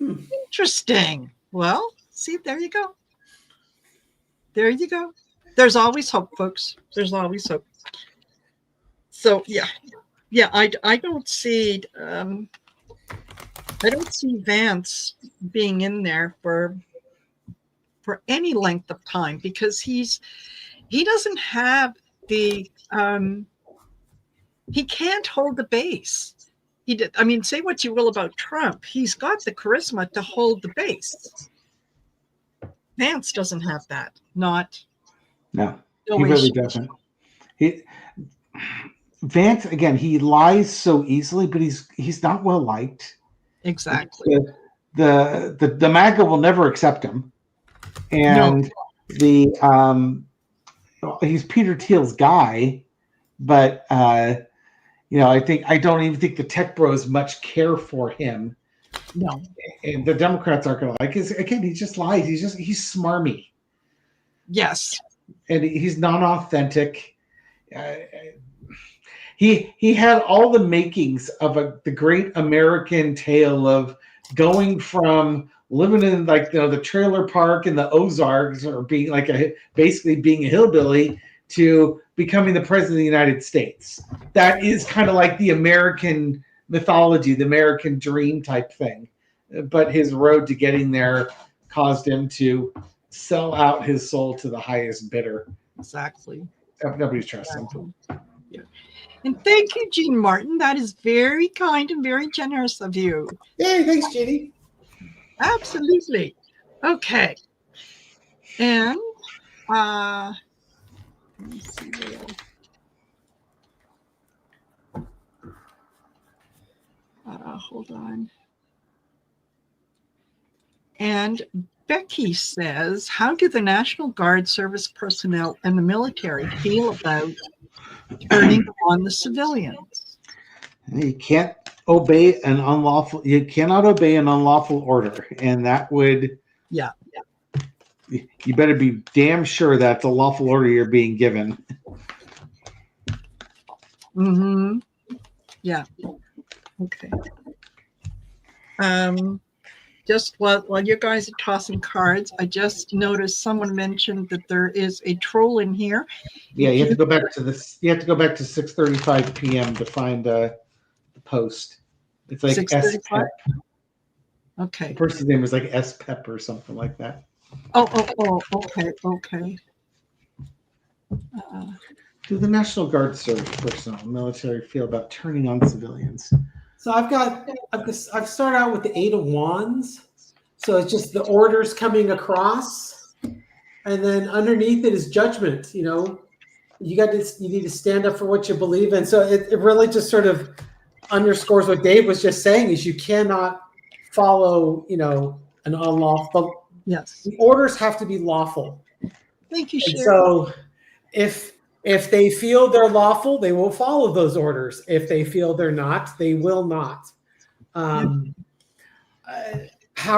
interesting. Well, see, there you go. There you go. There's always hope, folks. There's always hope. So yeah, I don't see Vance being in there for any length of time because he doesn't have the he can't hold the base. I mean, say what you will about Trump, he's got the charisma to hold the base. Vance doesn't have that. No, he really doesn't. Vance, again, he lies so easily, but he's not well liked. Exactly. The MAGA will never accept him, and he's Peter Thiel's guy, but I don't even think the tech bros much care for him. No, and the Democrats aren't going to like. Again, he just lies. He's smarmy. Yes, and he's non-authentic. He had all the makings of the great American tale of going from living in the trailer park in the Ozarks or being basically being a hillbilly to becoming the president of the United States. That is kind of like the American mythology, the American dream type thing. But his road to getting there caused him to sell out his soul to the highest bidder. Exactly. Nobody's trusting him. Yeah. And thank you, Jean Martin. That is very kind and very generous of you. Hey, thanks, Jeannie. Absolutely. Okay. And let me see hold on. And Becky says, how do the National Guard service personnel and the military feel about turning on the civilians? You cannot obey an unlawful order, and that would you better be damn sure that's a lawful order you're being given. Mm-hmm. Yeah. Okay. Just while you guys are tossing cards, I just noticed someone mentioned that there is a troll in here. Yeah, you have to go back to this. You have to go back to 6:35 p.m. to find the post. It's like S-Pep. Okay. The person's name is like S-Pep or something like that. Oh, okay. Do the National Guard service personnel and military feel about turning on civilians? So I've started out with the 8 of Wands. So it's just the orders coming across, and then underneath it is judgment. You need to stand up for what you believe in. So it really just sort of underscores what Dave was just saying: is you cannot follow an unlawful. Yes, the orders have to be lawful. Thank you, Sharon. So if they feel they're lawful, they will follow those orders. If they feel they're not, they will not. How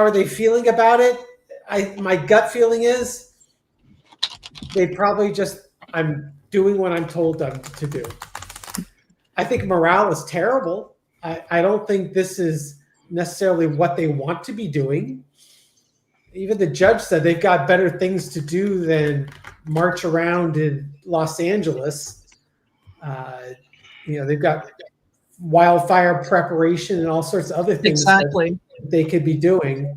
are they feeling about it? My gut feeling is they probably I'm doing what I'm told them to do. I think morale is terrible. I don't think this is necessarily what they want to be doing. Even the judge said they've got better things to do than march around in Los Angeles. They've got wildfire preparation and all sorts of other things that they could be doing.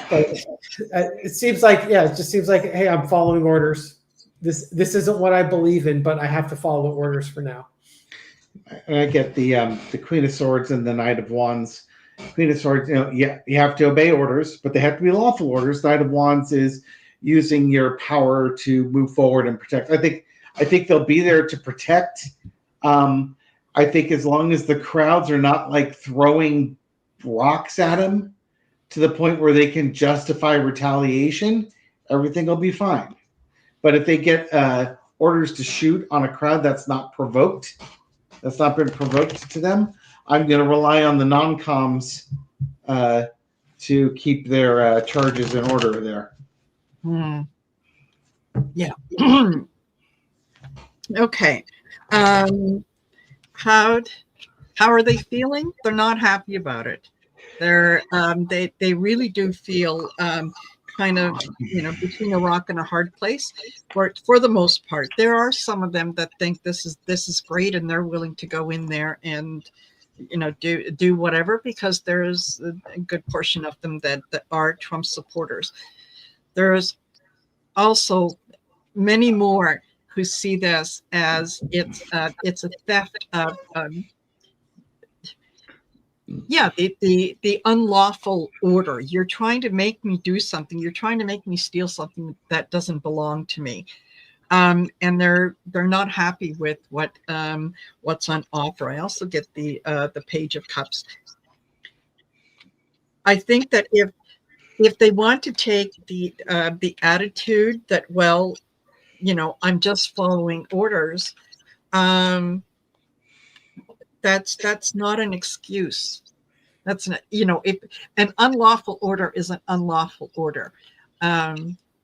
But it seems like, it just seems like, hey, I'm following orders. This isn't what I believe in, but I have to follow orders for now. And I get the Queen of Swords and the Knight of Wands. Queen of Swords, you have to obey orders, but they have to be lawful orders. Knight of Wands is using your power to move forward and protect. I think they'll be there to protect. I think as long as the crowds are not like throwing rocks at him to the point where they can justify retaliation, everything will be fine. But if they get orders to shoot on a crowd that's not been provoked to them, I'm going to rely on the non-coms to keep their charges in order there. Yeah. Okay. How are they feeling? They're not happy about it. They really do feel kind of between a rock and a hard place. For the most part, there are some of them that think this is great, and they're willing to go in there and do whatever, because there's a good portion of them that are Trump supporters. There's also many more who see this as it's a theft of the unlawful order. You're trying to make me do something. You're trying to make me steal something that doesn't belong to me. And they're not happy with what's on offer. I also get the Page of Cups. I think that if they want to take the attitude that, well, I'm just following orders, that's not an excuse. That's not, if an unlawful order is an unlawful order.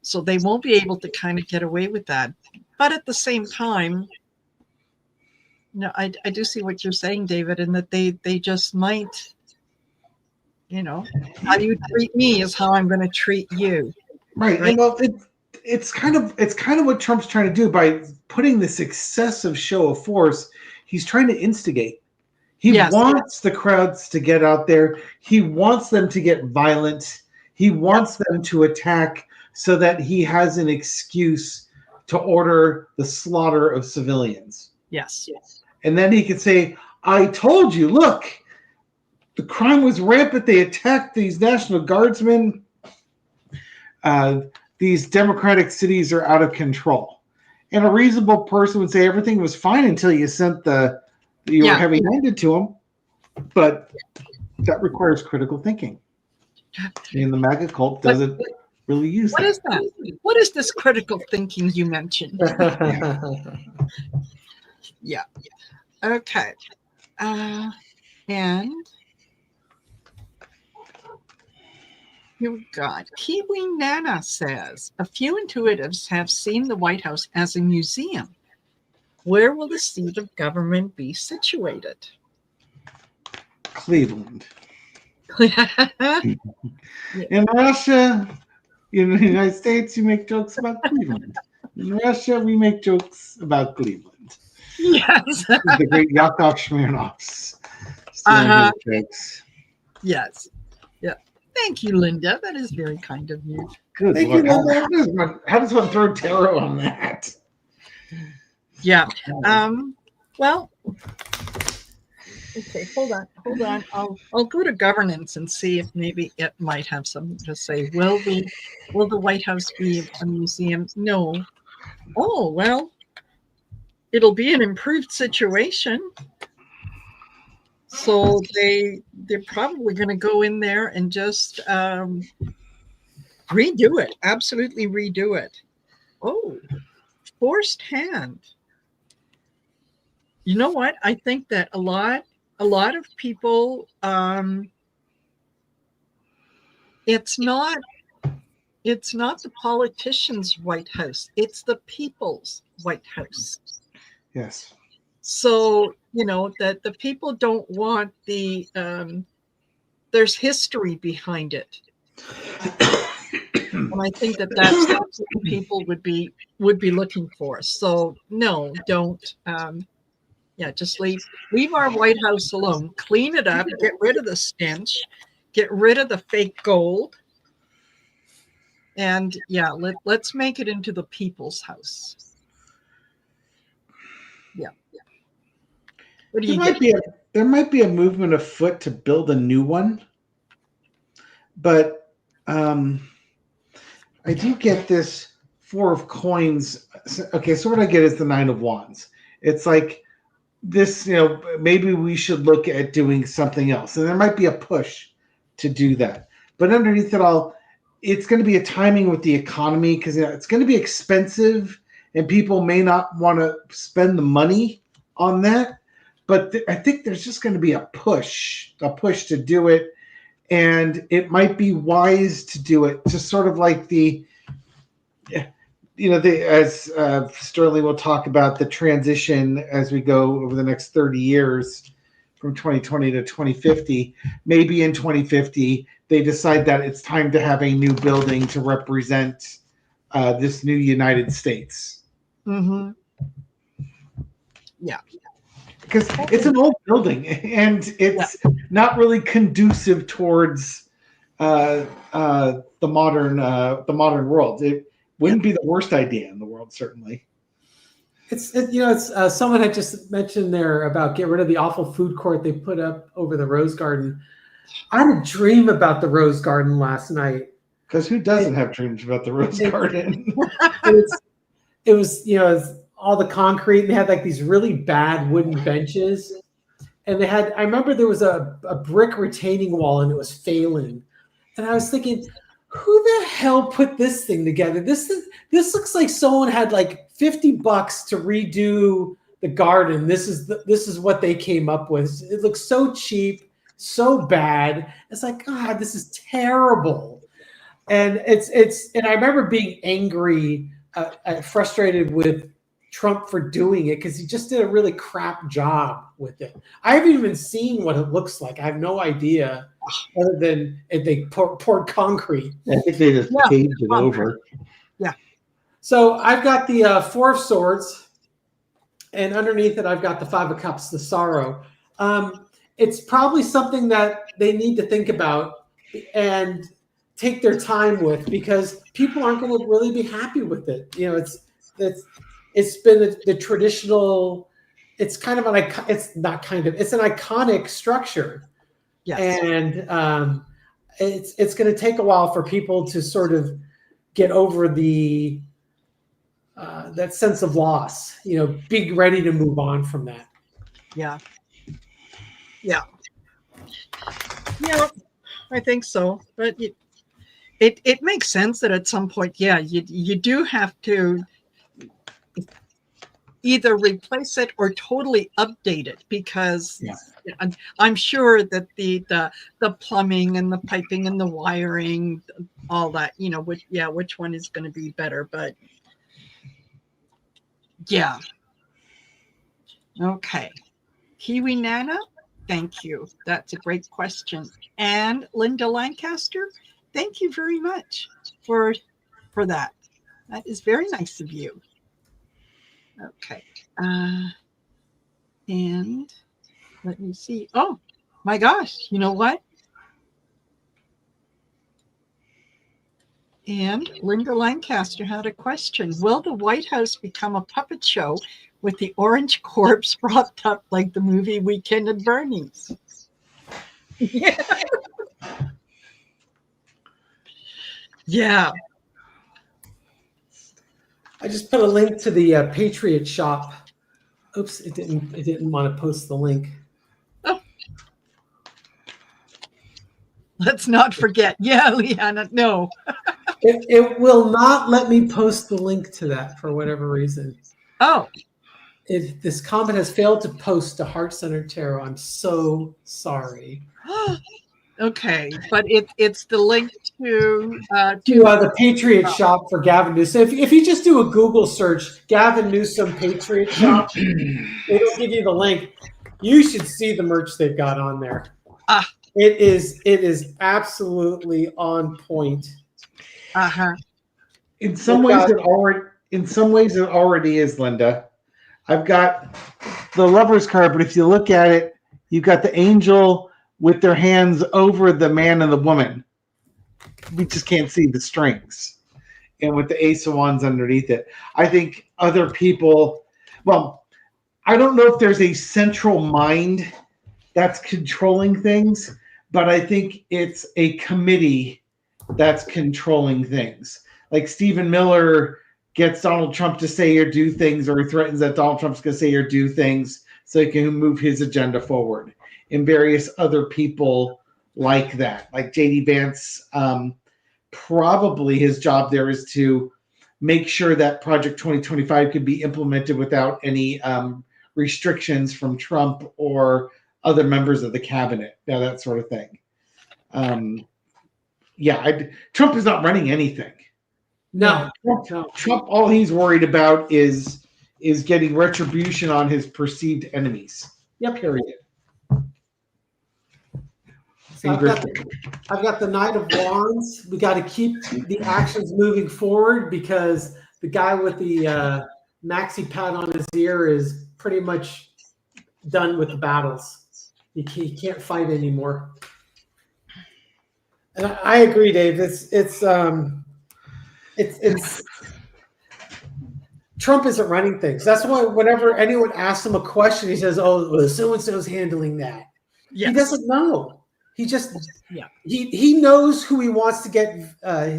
So they won't be able to kind of get away with that. But at the same time, I do see what you're saying, David, and that they just might, how you treat me is how I'm going to treat you. Right. And well, it's kind of what Trump's trying to do by putting this excessive show of force. He's trying to instigate. He wants the crowds to get out there. He wants them to get violent. He wants them to attack so that he has an excuse to order the slaughter of civilians. Yes. And then he could say, I told you, look, the crime was rampant. They attacked these National Guardsmen. These democratic cities are out of control. And a reasonable person would say everything was fine until you sent you were heavy-handed to them. But that requires critical thinking. And the MAGA cult doesn't really use that. What is that? What is this critical thinking you mentioned? Yeah. Okay. And you got Kiwi Nana says, a few intuitives have seen the White House as a museum. Where will the seat of government be situated? Cleveland. In Russia, in the United States, you make jokes about Cleveland. In Russia, we make jokes about Cleveland. Yes. The great Yakov Smirnov's jokes. Yes. Yeah. Thank you, Linda. That is very kind of you. Good Lord. How does one throw tarot on that? Yeah. Well, okay, hold on. I'll go to governance and see if maybe it might have something to say. Will the White House be a museum? No. Oh, well, it'll be an improved situation. So they're probably going to go in there and just redo it. Absolutely redo it. Oh, forced hand. You know what? I think that a lot of people, it's not the politicians' White House. It's the people's White House. Yes. So, that the people don't want there's history behind it. And I think that's what people would be looking for. So no, don't. Just leave our White House alone. Clean it up. Get rid of the stench. Get rid of the fake gold. And let's make it into the people's house. Yeah. What do you there might be a movement afoot to build a new one, but I do get this 4 of coins. Okay, so what I get is the 9 of wands. It's like this, maybe we should look at doing something else. And there might be a push to do that. But underneath it all, it's going to be a timing with the economy because it's going to be expensive and people may not want to spend the money on that. But I think there's just going to be a push to do it. And it might be wise to do it, just sort of like as Sterling will talk about the transition as we go over the next 30 years from 2020 to 2050. Maybe in 2050, they decide that it's time to have a new building to represent this new United States. Mm-hmm. Yeah. Because it's an old building and it's not really conducive towards the modern world. It wouldn't be the worst idea in the world, certainly. It's someone had just mentioned there about get rid of the awful food court they put up over the Rose Garden. I had a dream about the Rose Garden last night. Because who doesn't have dreams about the Rose Garden? It was all the concrete, and they had like these really bad wooden benches. And I remember there was a brick retaining wall and it was failing. And I was thinking, who the hell put this thing together? This looks like someone had like $50 to redo the garden. This is what they came up with. It looks so cheap, so bad. It's like, God, this is terrible. And and I remember being angry, frustrated with Trump for doing it because he just did a really crap job with it. I haven't even seen what it looks like. I have no idea other than if they poured concrete. I think they just paved it over. Yeah. So I've got the 4 of Swords, and underneath it I've got the 5 of Cups, the sorrow. It's probably something that they need to think about and take their time with because people aren't going to really be happy with it. It's been the traditional. It's kind of it's an iconic structure. Yes. And it's going to take a while for people to sort of get over that sense of loss. Be ready to move on from that. Yeah. I think so. But it makes sense that at some point, you do have to either replace it or totally update it because I'm sure that the plumbing and the piping and the wiring, all that, which one is going to be better, but yeah. Okay. Kiwi Nana, thank you. That's a great question. And Linda Lancaster, thank you very much for that. That is very nice of you. Okay. And let me see. Oh, my gosh. You know what? And Linda Lancaster had a question. Will the White House become a puppet show with the orange corpse propped up like the movie Weekend at Bernie's? Yeah. Yeah. I just put a link to the Patriot Shop. Oops, it didn't want to post the link. Oh. Let's not forget. Yeah, Leanna, no. It will not let me post the link to that for whatever reason. Oh. This comment has failed to post to Heart Center Tarot. I'm so sorry. Okay, but it's the link to the Patriot Shop for Gavin Newsom. If you just do a Google search, Gavin Newsom Patriot Shop, it'll give you the link. You should see the merch they've got on there. It is absolutely on point. In some ways, it already is, Linda. I've got the Lover's card, but if you look at it, you've got the angel with their hands over the man and the woman. We just can't see the strings. And with the Ace of Wands underneath it. I think other people, I don't know if there's a central mind that's controlling things, but I think it's a committee that's controlling things. like Stephen Miller gets Donald Trump to say or do things, or he threatens that Donald Trump's going to say or do things so he can move his agenda forward. And various other people like that, like JD Vance, probably his job there is to make sure that Project 2025 can be implemented without any restrictions from Trump or other members of the cabinet, that sort of thing. Trump is not running anything. No. Trump, all he's worried about is getting retribution on his perceived enemies. Yep. Period. So I've got the Knight of Wands. We got to keep the actions moving forward because the guy with the maxi pad on his ear is pretty much done with the battles. He can't fight anymore. And I agree, Dave. It's Trump isn't running things. That's why whenever anyone asks him a question, he says, "Oh, well, so and so's handling that." Yes. He doesn't know. He just he knows who he wants to get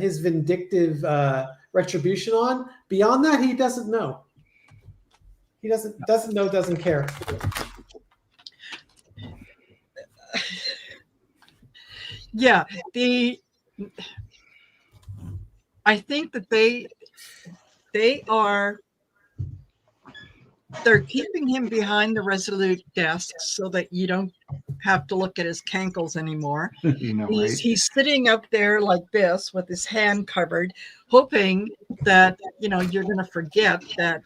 his vindictive retribution on. Beyond that, he doesn't know. He doesn't know, doesn't care. Yeah, I think that they're keeping him behind the Resolute desk so that you don't have to look at his cankles anymore. He's sitting up there like this with his hand covered, hoping that you're going to forget that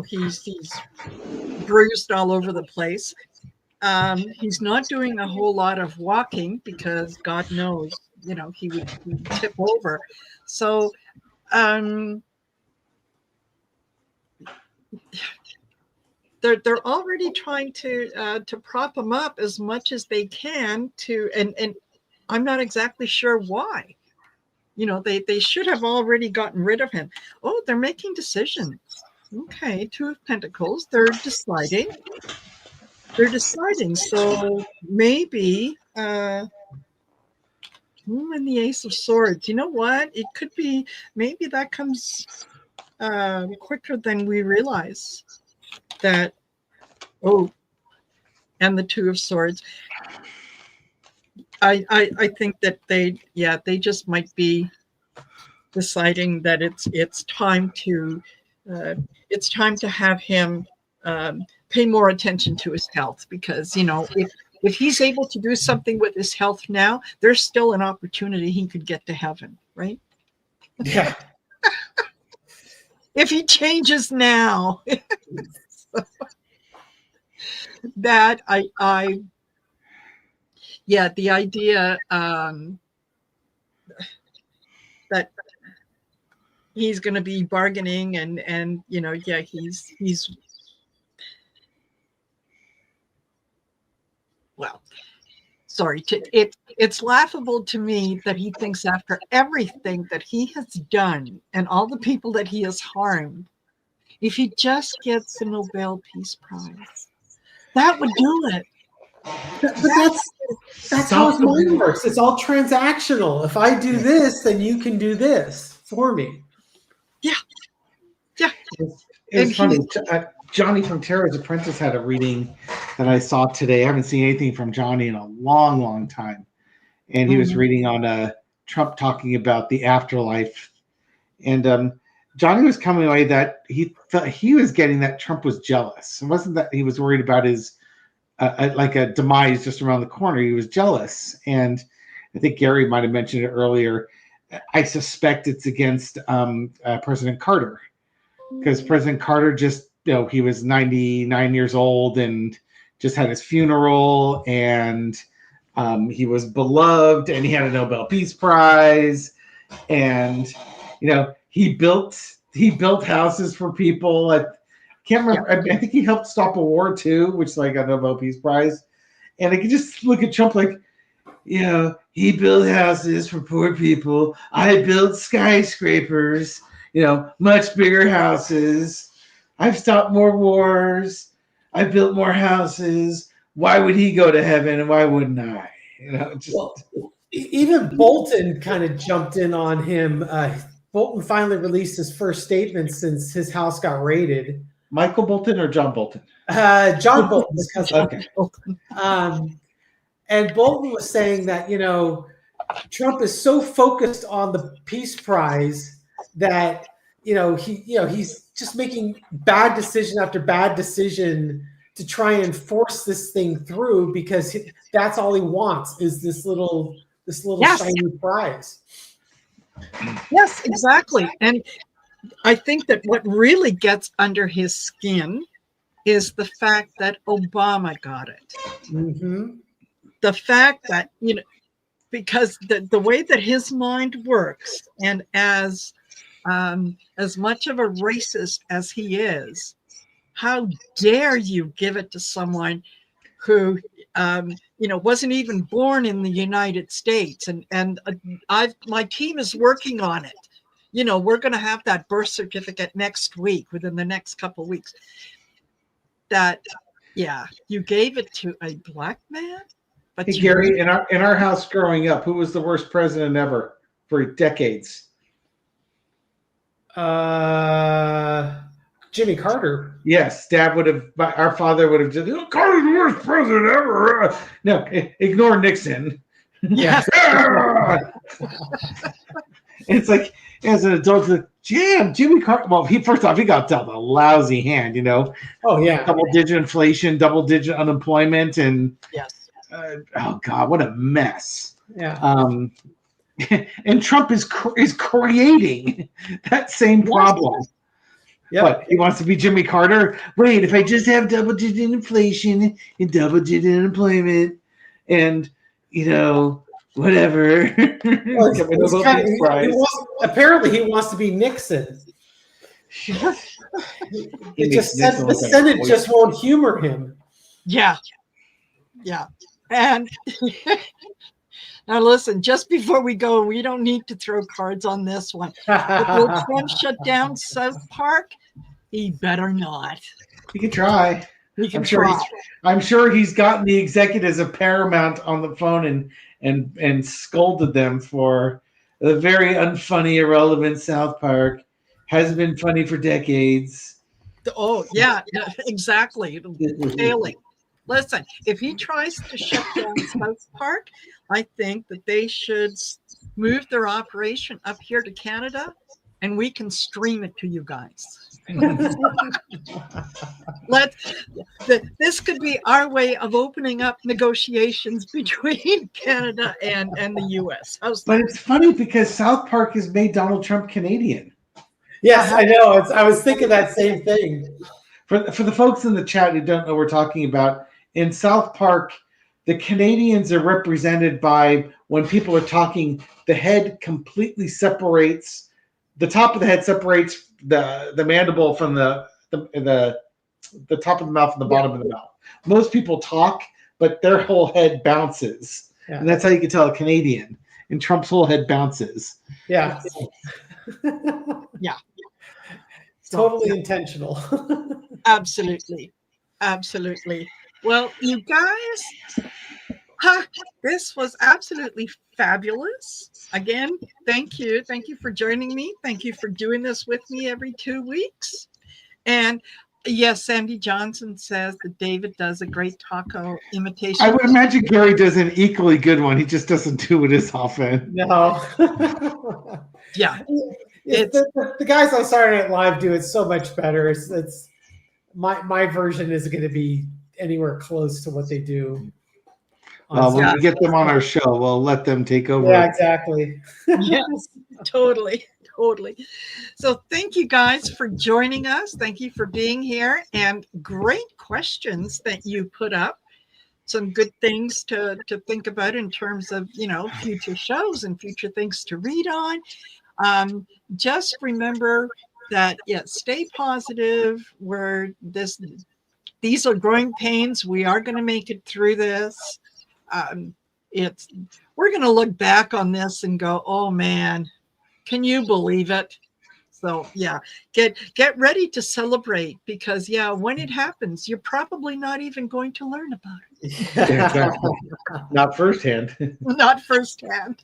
he's bruised all over the place. He's not doing a whole lot of walking because God knows, he would tip over. So, they're already trying to prop him up as much as they can and I'm not exactly sure why. They should have already gotten rid of him. Oh, they're making decisions. Okay, Two of Pentacles. They're deciding. So maybe and the Ace of Swords. You know what? It could be maybe that comes quicker than we realize. That and the Two of Swords. I think that they just might be deciding that it's time to have him pay more attention to his health because if he's able to do something with his health now, there's still an opportunity he could get to heaven, right? Yeah. If he changes now. That the idea that he's going to be bargaining and he's well, sorry, it's laughable to me that he thinks after everything that he has done and all the people that he has harmed, if he just gets the Nobel Peace Prize, that would do it. But that's how his mind works. It's all transactional. If I do this, then you can do this for me. Yeah. It's funny. Johnny from Terror's Apprentice had a reading that I saw today. I haven't seen anything from Johnny in a long, long time. And he was reading on Trump talking about the afterlife. And Johnny was coming away that he thought he was getting that Trump was jealous. It wasn't that he was worried about his like a demise just around the corner. He was jealous. And I think Gary might have mentioned it earlier. I suspect it's against President Carter because President Carter just, he was 99 years old and just had his funeral and he was beloved and he had a Nobel Peace Prize and, he built houses for people. I can't remember. Yeah. I think he helped stop a war too, which like a Nobel Peace Prize. And I could just look at Trump like, he built houses for poor people. I built skyscrapers, much bigger houses. I've stopped more wars. I built more houses. Why would he go to heaven and why wouldn't I? Well, even Bolton kind of jumped in on him. Bolton finally released his first statement since his house got raided. Michael Bolton or John Bolton? John Bolton, because Okay. and Bolton was saying that, you know, Trump is so focused on the peace prize that, he's just making bad decision after bad decision to try and force this thing through, because that's all he wants is this little Yes. shiny prize. Yes, exactly. And I think that what really gets under his skin is the fact that Obama got it. Mm-hmm. The fact that, because the way that his mind works, and as much of a racist as he is, how dare you give it to someone who wasn't even born in the United States, and my team is working on it. We're going to have that birth certificate next week, within the next couple of weeks. That, yeah, you gave it to a black man. But Hey, Gary, in our house growing up, who was the worst president ever for decades? Jimmy Carter. Yes, our father would have just, Carter's the worst president ever. No, ignore Nixon. Yes. It's like, as an adult, like, Jimmy Carter. Well, first off, he got dealt a lousy hand, Oh, yeah. Double-digit inflation, double-digit unemployment, and yes. Oh God, what a mess. Yeah. And Trump is creating that same problem. Yep. But he wants to be Jimmy Carter. Wait, if I just have double-digit inflation and double-digit unemployment, and whatever. Apparently, he wants to be Nixon. The Senate just won't humor him. Yeah. And now listen, just before we go, we don't need to throw cards on this one. Will Trump shut down South Park? He better not. He can try. I'm sure he's gotten the executives of Paramount on the phone and scolded them for the very unfunny, irrelevant South Park. Hasn't been funny for decades. Oh, yeah, exactly. Failing. Listen, if he tries to shut down South Park, I think that they should move their operation up here to Canada, and we can stream it to you guys. This could be our way of opening up negotiations between Canada and the U.S. But it's funny because South Park has made Donald Trump Canadian. Yes, I know. I was thinking that same thing. For the folks in the chat who don't know what we're talking about, in South Park, the Canadians are represented by, when people are talking, the head completely separates. The top of the head separates the mandible from the top of the mouth and the bottom of the mouth. Most people talk, but their whole head bounces. Yeah. And that's how you can tell a Canadian. And Trump's whole head bounces. Yeah. Yeah. Totally intentional. Absolutely. Well, you guys, this was absolutely fabulous. Again, thank you. Thank you for joining me. Thank you for doing this with me every 2 weeks. And yes, Sandy Johnson says that David does a great taco imitation. I would imagine Gary does an equally good one. He just doesn't do it as often. No. Yeah. The guys on Saturday Night Live do it so much better. It's my version isn't going to be anywhere close to what they do. When we get them on our show, we'll let them take over. Yeah, exactly. Yes, totally. So thank you guys for joining us. Thank you for being here, and great questions that you put up. Some good things to think about in terms of, future shows and future things to read on. Just remember that, stay positive. These are growing pains. We are going to make it through this. We're going to look back on this and go, oh man, can you believe it? So yeah, get ready to celebrate, because yeah, when it happens, you're probably not even going to learn about Yeah, exactly. Not firsthand. it, not firsthand.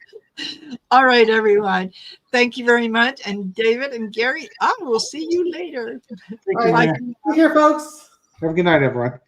All right, everyone. Thank you very much. And David and Gary, I will see you later. Thank All you, right. Bye. man. Take care, folks. Have a good night, everyone.